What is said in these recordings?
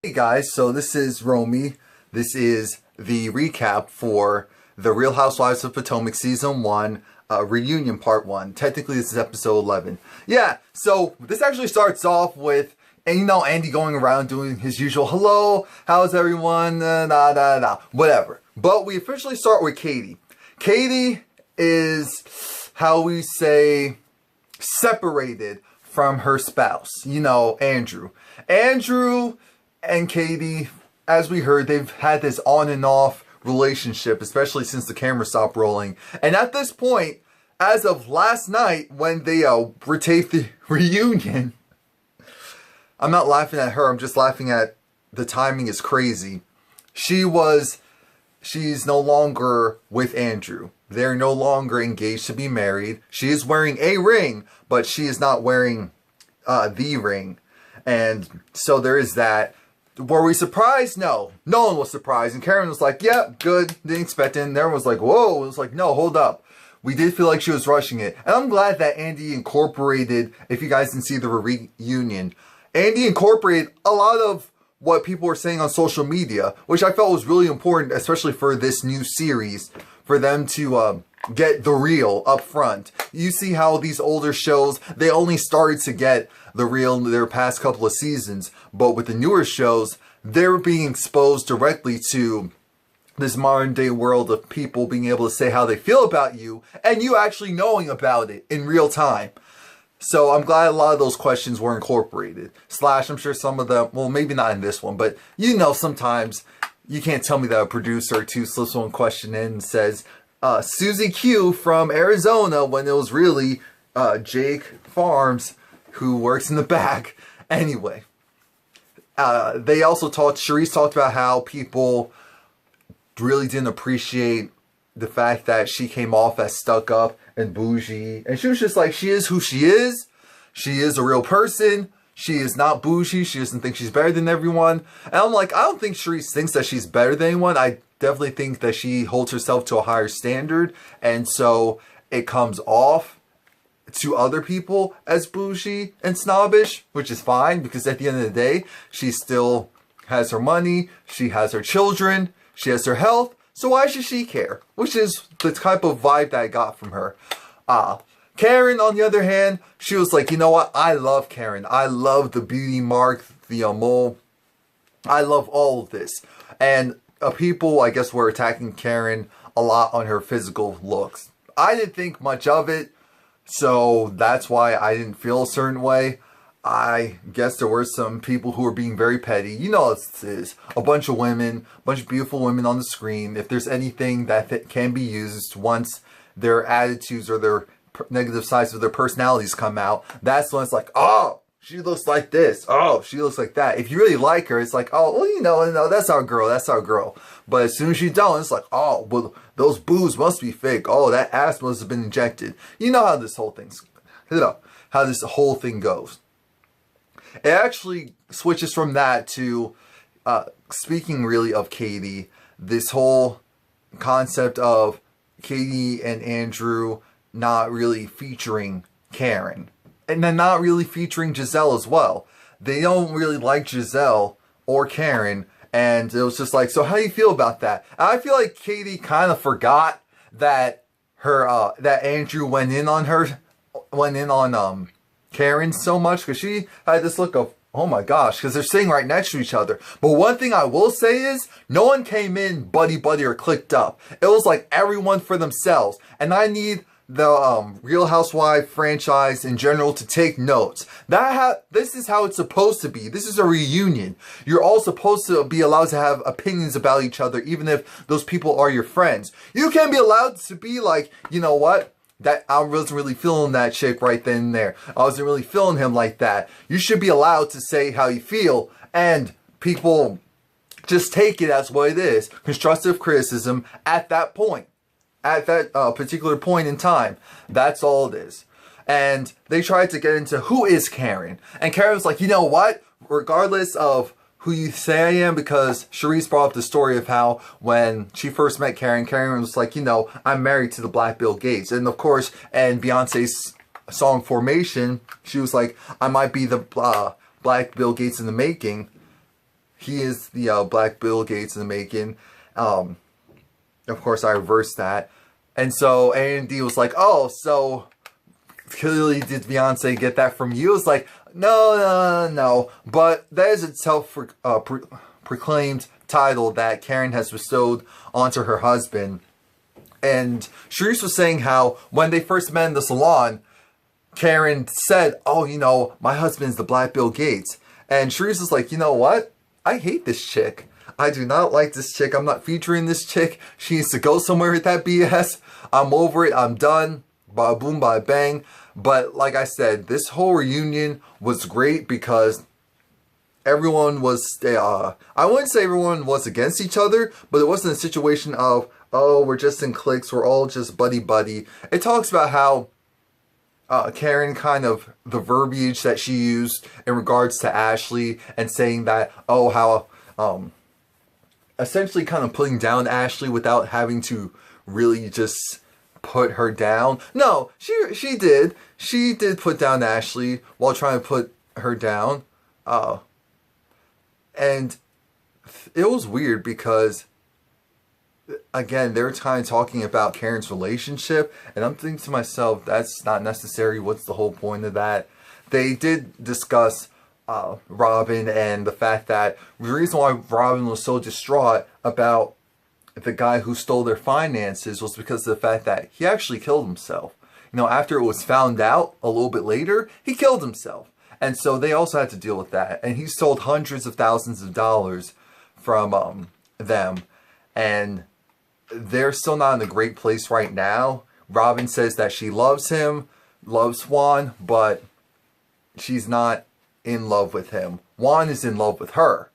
Hey guys, so this is Romie. This is the recap for the Real Housewives of Potomac Season 1 Reunion Part 1. Technically this is episode 11. Yeah, so this actually starts off with, and you know, Andy going around doing his usual, hello, how's everyone, whatever. But we officially start with Katie. Katie is, how we say, separated from her spouse, you know, Andrew. Andrew and Katie, as we heard, they've had this on and off relationship, especially since the camera stopped rolling. And at this point, as of last night, when they retaped the reunion, I'm not laughing at her, I'm just laughing at the timing is crazy. She's no longer with Andrew. They're no longer engaged to be married. She is wearing a ring, but she is not wearing the ring. And so there is that. Were we surprised? No. No one was surprised. And Karen was like, yeah, good. Didn't expect it. And everyone was like, whoa. It was like, no, hold up. We did feel like she was rushing it. And I'm glad that Andy incorporated, if you guys didn't see the reunion, Andy incorporated a lot of what people were saying on social media, which I felt was really important, especially for this new series, for them to get the real up front. You see how these older shows, they only started to get the real in their past couple of seasons, but with the newer shows, they're being exposed directly to this modern day world of people being able to say how they feel about you, and you actually knowing about it in real time. So I'm glad a lot of those questions were incorporated. Slash, I'm sure some of them, well, maybe not in this one, but you know, sometimes you can't tell me that a producer or two slips one question in and says, Susie Q from Arizona, when it was really Jake Farms who works in the back. Anyway, they also Charisse talked about how people really didn't appreciate the fact that she came off as stuck up and bougie. And she was just like, she is who she is. She is a real person. She is not bougie. She doesn't think she's better than everyone. And I'm like, I don't think Charisse thinks that she's better than anyone. I definitely think that she holds herself to a higher standard. And so it comes off to other people as bougie and snobbish, which is fine because at the end of the day, she still has her money. She has her children. She has her health. So why should she care? Which is the type of vibe that I got from her. Karen, on the other hand, she was like, you know what? I love Karen. I love the beauty mark, the mole. I love all of this. And people, I guess, were attacking Karen a lot on her physical looks. I didn't think much of it, so that's why I didn't feel a certain way. I guess there were some people who were being very petty. You know what this is. A bunch of women, a bunch of beautiful women on the screen. If there's anything that can be used once their attitudes or their negative sides of their personalities come out, that's when it's like, oh, she looks like this. Oh, she looks like that. If you really like her, it's like, oh, well, you know, no, that's our girl. That's our girl. But as soon as you don't, it's like, oh, well, those boobs must be fake. Oh, that ass must have been injected. You know how this whole thing goes. It actually switches from that to, speaking really of Katie, this whole concept of Katie and Andrew not really featuring Karen. And then not really featuring Giselle as well. They don't really like Giselle or Karen. And it was just like, so how do you feel about that? And I feel like Katie kind of forgot that that Andrew went in on Karen so much, because she had this look of, oh my gosh, because they're sitting right next to each other. But one thing I will say is, no one came in buddy or clicked up. It was like everyone for themselves. And I need the Real Housewives franchise in general to take notes. This is how it's supposed to be. This is a reunion. You're all supposed to be allowed to have opinions about each other, even if those people are your friends. You can't be allowed to be like, you know what? That I wasn't really feeling that chick right then and there. I wasn't really feeling him like that. You should be allowed to say how you feel, and people just take it as what it is. Constructive criticism at that point. At that particular point in time. That's all it is. And they tried to get into who is Karen. And Karen was like, you know what? Regardless of who you say I am, because Charisse brought up the story of how when she first met Karen, Karen was like, you know, I'm married to the Black Bill Gates. And of course, and Beyonce's song Formation, she was like, I might be the Black Bill Gates in the making. he is the Black Bill Gates in the making. Of course, I reversed that. And so Andy was like, oh, so clearly did Beyonce get that from you? It's like, no. But that is a self-proclaimed title that Karen has bestowed onto her husband. And Charisse was saying how when they first met in the salon, Karen said, oh, my husband's the Black Bill Gates. And Charisse is like, you know what? I hate this chick. I do not like this chick. I'm not featuring this chick. She needs to go somewhere with that BS. I'm over it. I'm done. Ba boom, ba bang. But like I said, this whole reunion was great because everyone was, I wouldn't say everyone was against each other, but it wasn't a situation of, oh, we're just in cliques, we're all just buddy-buddy. It talks about how Karen kind of, the verbiage that she used in regards to Ashley and saying that, oh, how, essentially kind of putting down Ashley without having to really just put her down. No, she did. She did put down Ashley while trying to put her down. And it was weird because, again, they were kind of talking about Karen's relationship, and I'm thinking to myself, that's not necessary. What's the whole point of that? They did discuss Robin and the fact that the reason why Robin was so distraught about the guy who stole their finances was because of the fact that he actually killed himself. After it was found out a little bit later, he killed himself. And so they also had to deal with that. And he stole hundreds of thousands of dollars from them. And they're still not in a great place right now. Robin says that she loves him, loves Juan, but she's not in love with him. Juan is in love with her.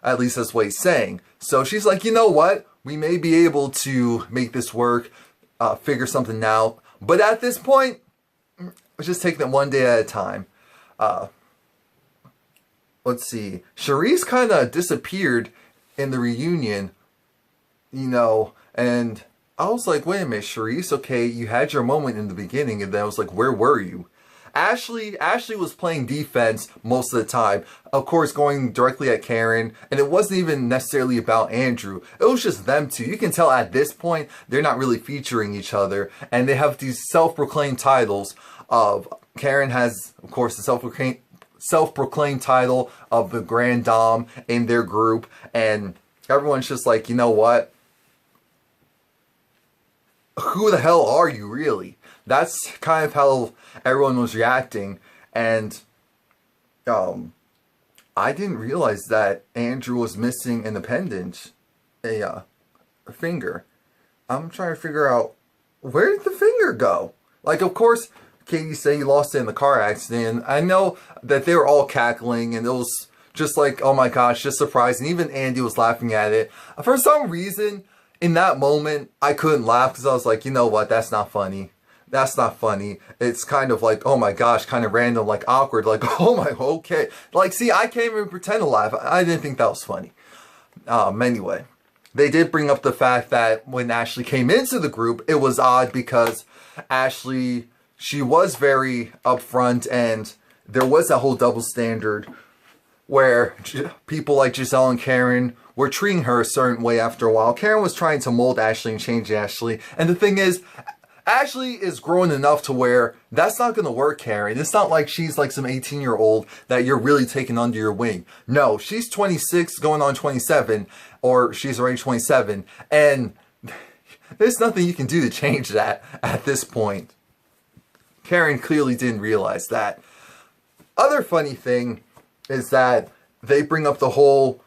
At least that's what he's saying. So she's like, you know what? We may be able to make this work, figure something out. But at this point, we're just taking it one day at a time. Let's see. Charisse kind of disappeared in the reunion, and I was like, wait a minute, Charisse, okay, you had your moment in the beginning, and then I was like, where were you? Ashley was playing defense most of the time, of course going directly at Karen, and it wasn't even necessarily about Andrew. It was just them two. You can tell at this point they're not really featuring each other, and they have these self-proclaimed titles of, Karen has, of course, the self-proclaimed title of the Grand Dame in their group, and everyone's just like, you know what? Who the hell are you, really? That's kind of how everyone was reacting, and I didn't realize that Andrew was missing an appendage, a finger. I'm trying to figure out, where did the finger go? Like, of course, Katie said he lost it in the car accident. I know that they were all cackling, and it was just like, oh my gosh, just surprising. Even Andy was laughing at it. For some reason, in that moment, I couldn't laugh because I was like, you know what, that's not funny. That's not funny. It's kind of like, oh my gosh, kind of random, like awkward, like, oh my, okay. Like, see, I can't even pretend to laugh. I didn't think that was funny. Anyway, they did bring up the fact that when Ashley came into the group, it was odd because Ashley, she was very upfront, and there was that whole double standard where people like Giselle and Karen were treating her a certain way after a while. Karen was trying to mold Ashley and change Ashley. And the thing is, Ashley is grown enough to where that's not going to work, Karen. It's not like she's like some 18-year-old that you're really taking under your wing. No, she's 26 going on 27, or she's already 27. And there's nothing you can do to change that at this point. Karen clearly didn't realize that. Other funny thing is that they bring up the whole,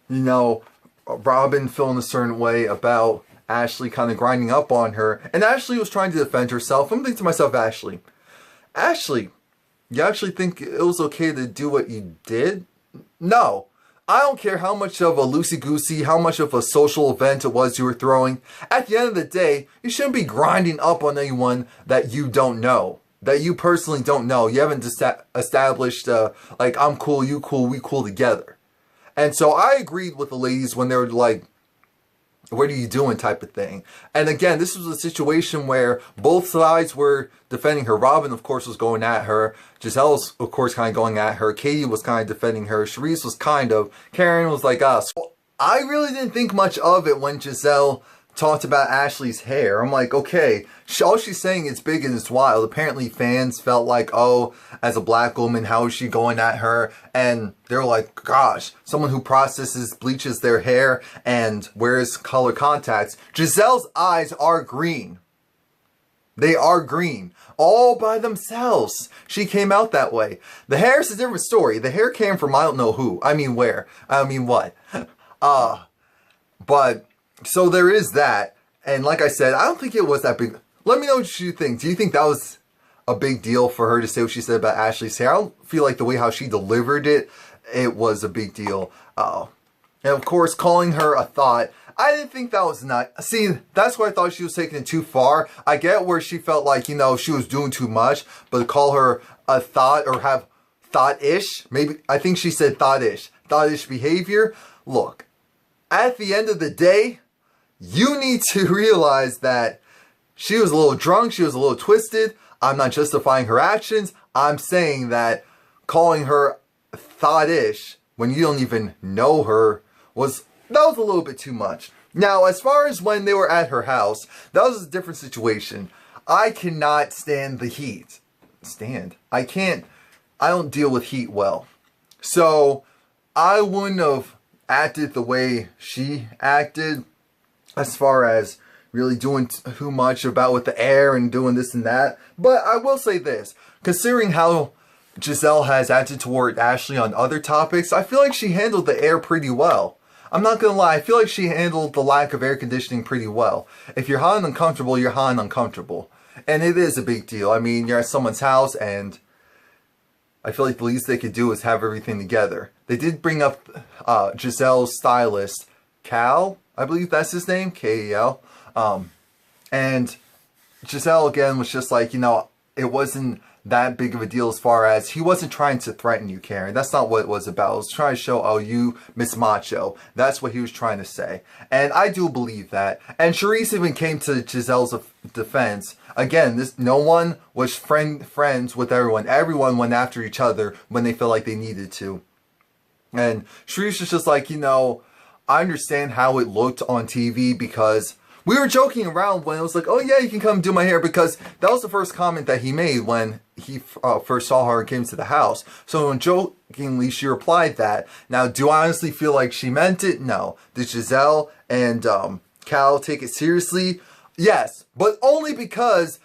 Robin feeling a certain way about Ashley kind of grinding up on her. And Ashley was trying to defend herself. I'm thinking to myself, Ashley, you actually think it was okay to do what you did? No. I don't care how much of a loosey-goosey, how much of a social event it was you were throwing. At the end of the day, you shouldn't be grinding up on anyone that you don't know. That you personally don't know. You haven't established, like, I'm cool, you cool, we cool together. And so I agreed with the ladies when they were like, what are you doing type of thing. And again, this was a situation where both sides were defending her. Robin, of course, was going at her. Giselle's, of course, kind of going at her. Katie was kind of defending her. Charisse was kind of. Karen was like us. I really didn't think much of it when Giselle talked about Ashley's hair. I'm like, okay, all she's saying is big and it's wild. Apparently fans felt like, oh, as a black woman, how is she going at her? And they're like, gosh, someone who processes, bleaches their hair and wears color contacts. Giselle's eyes are green. They are green. All by themselves. She came out that way. The hair is a different story. The hair came from I don't know who. I mean where. I mean what. But so there is that. And like I said, I don't think it was that big. Let me know what you think. Do you think that was a big deal for her to say what she said about Ashley's hair? I don't feel like the way how she delivered it, it was a big deal. And of course, calling her a thought. I didn't think that was not. See, that's where I thought she was taking it too far. I get where she felt like, you know, she was doing too much. But to call her a thought or have thought-ish, maybe, I think she said thought-ish. Thought-ish behavior. Look, at the end of the day, you need to realize that she was a little drunk, she was a little twisted. I'm not justifying her actions. I'm saying that calling her thought-ish when you don't even know her was a little bit too much. Now, as far as when they were at her house, that was a different situation. I cannot stand the heat. I don't deal with heat well. So, I wouldn't have acted the way she acted as far as really doing too much about with the air and doing this and that. But I will say this, considering how Giselle has acted toward Ashley on other topics, I feel like she handled the air pretty well. I'm not gonna lie, I feel like she handled the lack of air conditioning pretty well. If you're hot and uncomfortable, you're hot and uncomfortable. And it is a big deal. I mean, you're at someone's house and I feel like the least they could do is have everything together. They did bring up Giselle's stylist, Cal, I believe that's his name, K-E-L. And Giselle, again, was just like, you know, it wasn't that big of a deal as far as he wasn't trying to threaten you, Karen. That's not what it was about. It was trying to show, oh, you Miss Macho. That's what he was trying to say. And I do believe that. And Charisse even came to Giselle's defense. Again, no one was friends with everyone. Everyone went after each other when they felt like they needed to. And Charisse was just like, you know, I understand how it looked on TV because we were joking around when it was like, oh yeah, you can come do my hair, because that was the first comment that he made when he first saw her and came to the house. So when jokingly she replied that. Now, do I honestly feel like she meant it? No. Did Giselle and Cal take it seriously? Yes, but only because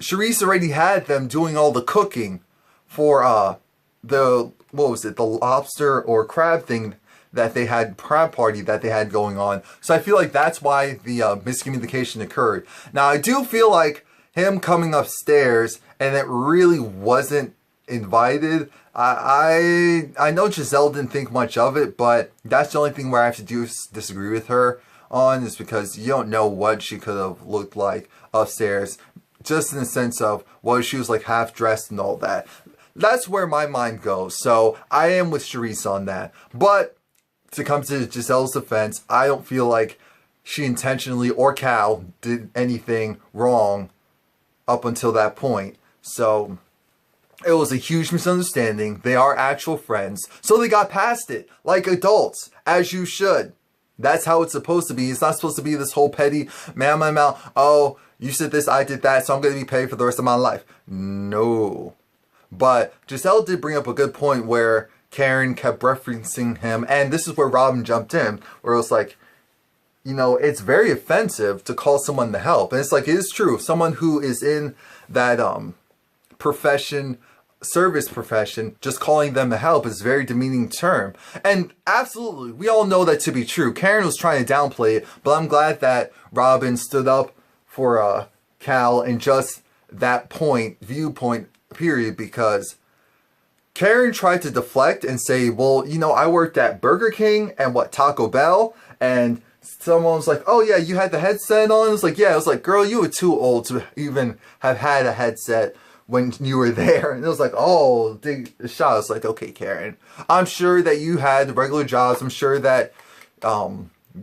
Charisse already had them doing all the cooking for the lobster or crab thing that they had, crab party that they had going on. So I feel like that's why the miscommunication occurred. Now, I do feel like him coming upstairs and it really wasn't invited. I know Giselle didn't think much of it, but that's the only thing where I have to disagree with her on, is because you don't know what she could have looked like upstairs, just in the sense of what she was like half dressed and all that. That's where my mind goes. So I am with Charisse on that. But to come to Giselle's defense, I don't feel like she intentionally or Cal did anything wrong up until that point. So it was a huge misunderstanding. They are actual friends. So they got past it like adults, as you should. That's how it's supposed to be. It's not supposed to be this whole petty, man, oh, you said this, I did that, so I'm going to be paid for the rest of my life. No. But Giselle did bring up a good point where Karen kept referencing him, and this is where Robin jumped in, where it was like, you know, it's very offensive to call someone the help. And it's like, it is true. Someone who is in that profession, service profession, just calling them the help is a very demeaning term. And absolutely, we all know that to be true. Karen was trying to downplay it, but I'm glad that Robin stood up for Cal in just that viewpoint, period, because Karen tried to deflect and say, well, you know, I worked at Burger King and Taco Bell, and someone was like, oh yeah, you had the headset on? It was like, yeah. It was like, girl, you were too old to even have had a headset when you were there. And it was like, oh, dig the shot. I was like, okay, Karen, I'm sure that you had regular jobs. I'm sure that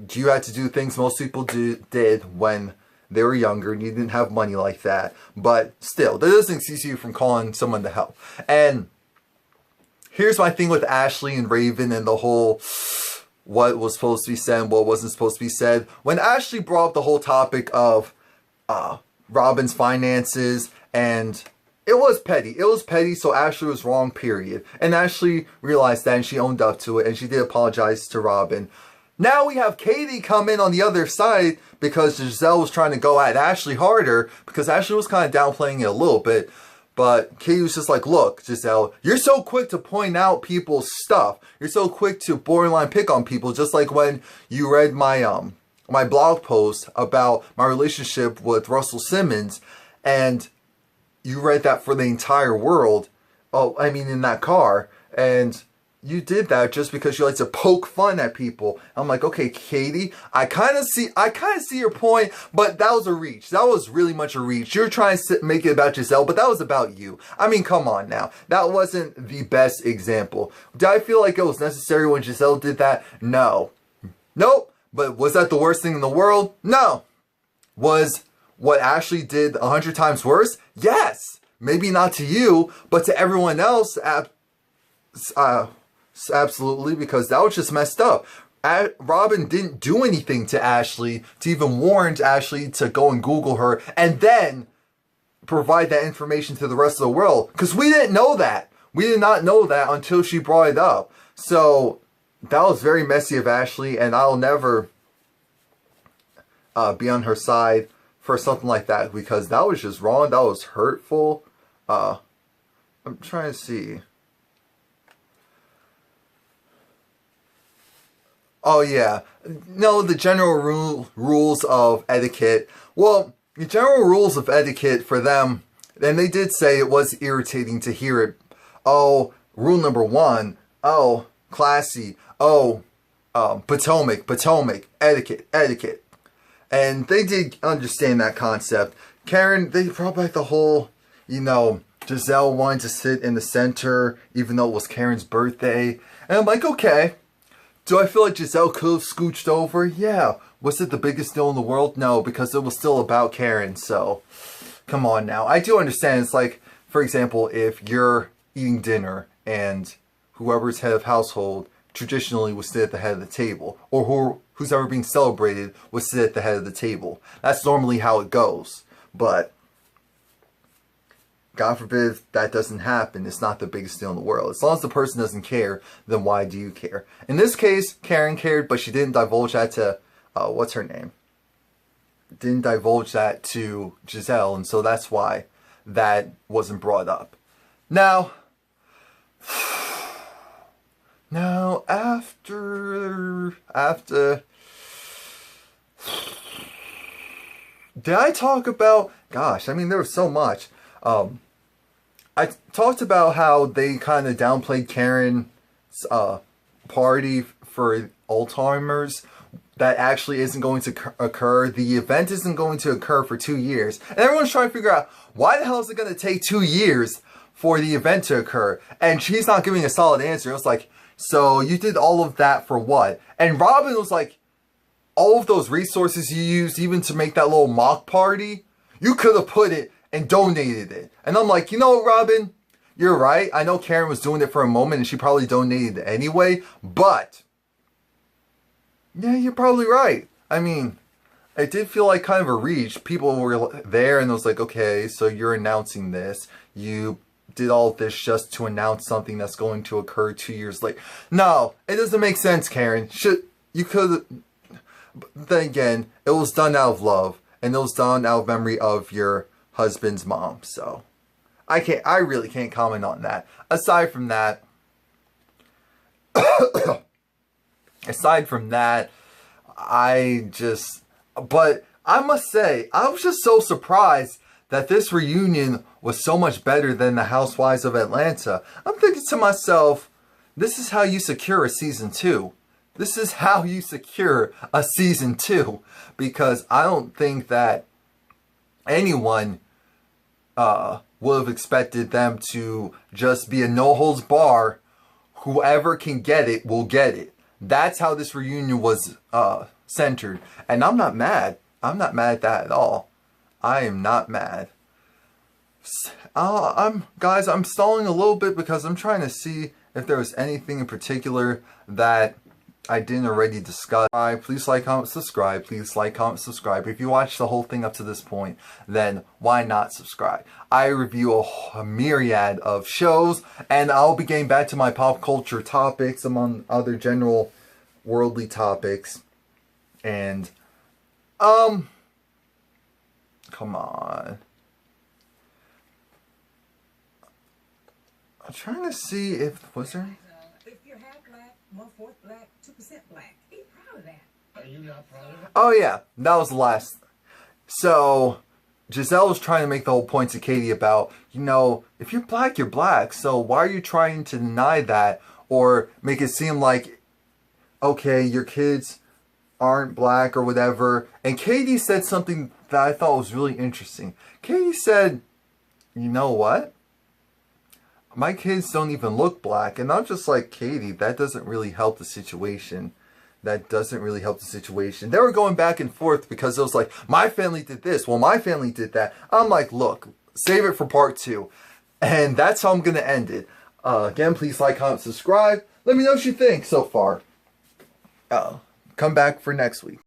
You had to do things most people did when they were younger and you didn't have money like that. But still, that doesn't excuse you from calling someone to help. And here's my thing with Ashley and Raven and the whole what was supposed to be said and what wasn't supposed to be said. When Ashley brought up the whole topic of Robin's finances, and it was petty. It was petty, so Ashley was wrong, period. And Ashley realized that and she owned up to it and she did apologize to Robin. Now we have Katie come in on the other side because Giselle was trying to go at Ashley harder because Ashley was kind of downplaying it a little bit. But Katie was just like, look, Giselle, you're so quick to point out people's stuff. You're so quick to borderline pick on people. Just like when you read my my blog post about my relationship with Russell Simmons. And you read that for the entire world. Oh, I mean, in that car. And you did that just because you like to poke fun at people. I'm like, okay, Katie, I kind of see your point, but that was a reach. That was really much a reach. You're trying to make it about Giselle, but that was about you. I mean, come on now. That wasn't the best example. Did I feel like it was necessary when Giselle did that? No. Nope. But was that the worst thing in the world? No. Was what Ashley did 100 times worse? Yes. Maybe not to you, but to everyone else, absolutely, because that was just messed up. Robin didn't do anything to Ashley to even warn Ashley to go and Google her and then provide that information to the rest of the world. Because we didn't know that. We did not know that until she brought it up. So that was very messy of Ashley, and I'll never be on her side for something like that because that was just wrong. That was hurtful. I'm trying to see. Oh yeah, no, the general rules of etiquette. Well, the general rules of etiquette for them, and they did say it was irritating to hear it. Oh, rule number 1. Oh, classy. Oh, Potomac, etiquette. And they did understand that concept. Karen, they brought back the whole, Giselle wanted to sit in the center, even though it was Karen's birthday. And I'm like, okay. Do I feel like Giselle could have scooched over? Yeah. Was it the biggest deal in the world? No, because it was still about Karen, so come on now. I do understand. It's like, for example, if you're eating dinner and whoever's head of household traditionally would sit at the head of the table, or who's ever being celebrated would sit at the head of the table. That's normally how it goes. But God forbid that doesn't happen. It's not the biggest deal in the world. As long as the person doesn't care, then why do you care? In this case, Karen cared, but she didn't divulge that to, what's her name? Didn't divulge that to Giselle, and so that's why that wasn't brought up. Now, after... Did I talk about... Gosh, I mean, there was so much. I talked about how they kind of downplayed Karen's party for Alzheimer's. That actually isn't going to occur. The event isn't going to occur for 2 years. And everyone's trying to figure out, why the hell is it going to take 2 years for the event to occur? And she's not giving a solid answer. It was like, so you did all of that for what? And Robin was like, all of those resources you used even to make that little mock party, you could have put it and donated it. And I'm like, you know what, Robin? You're right. I know Karen was doing it for a moment and she probably donated it anyway. But, yeah, you're probably right. I mean, it did feel like kind of a reach. People were there and it was like, okay, so you're announcing this. You did all of this just to announce something that's going to occur 2 years later. No, it doesn't make sense, Karen. You could... Then again, it was done out of love. And it was done out of memory of your husband's mom. So I really can't comment on that. Aside from that, but I must say, I was just so surprised that this reunion was so much better than the Housewives of Atlanta. I'm thinking to myself, this is how you secure a season 2. This is how you secure a season 2. Because I don't think that anyone would have expected them to just be a no-holds bar. Whoever can get it will get it. That's how this reunion was centered. And I'm not mad. I'm not mad at that at all. I am not mad. Guys, I'm stalling a little bit because I'm trying to see if there was anything in particular that I didn't already discuss. Please like, comment, subscribe. Please like, comment, subscribe. If you watched the whole thing up to this point, then why not subscribe? I review a myriad of shows, and I'll be getting back to my pop culture topics among other general worldly topics. And, come on. I'm trying to see if, was there? If you're half black, 1/4 black, 2% black, be proud of that. Are you not proud of it? Oh yeah, that was the last. So, Giselle was trying to make the whole point to Katie about, you know, if you're black, you're black. So why are you trying to deny that or make it seem like, okay, your kids aren't black or whatever. And Katie said something that I thought was really interesting. Katie said, you know what? My kids don't even look black. And I'm just like, Katie, that doesn't really help the situation. That doesn't really help the situation. They were going back and forth because it was like, my family did this. Well, my family did that. I'm like, look, save it for part 2. And that's how I'm going to end it. Again, please like, comment, subscribe. Let me know what you think so far. Come back for next week.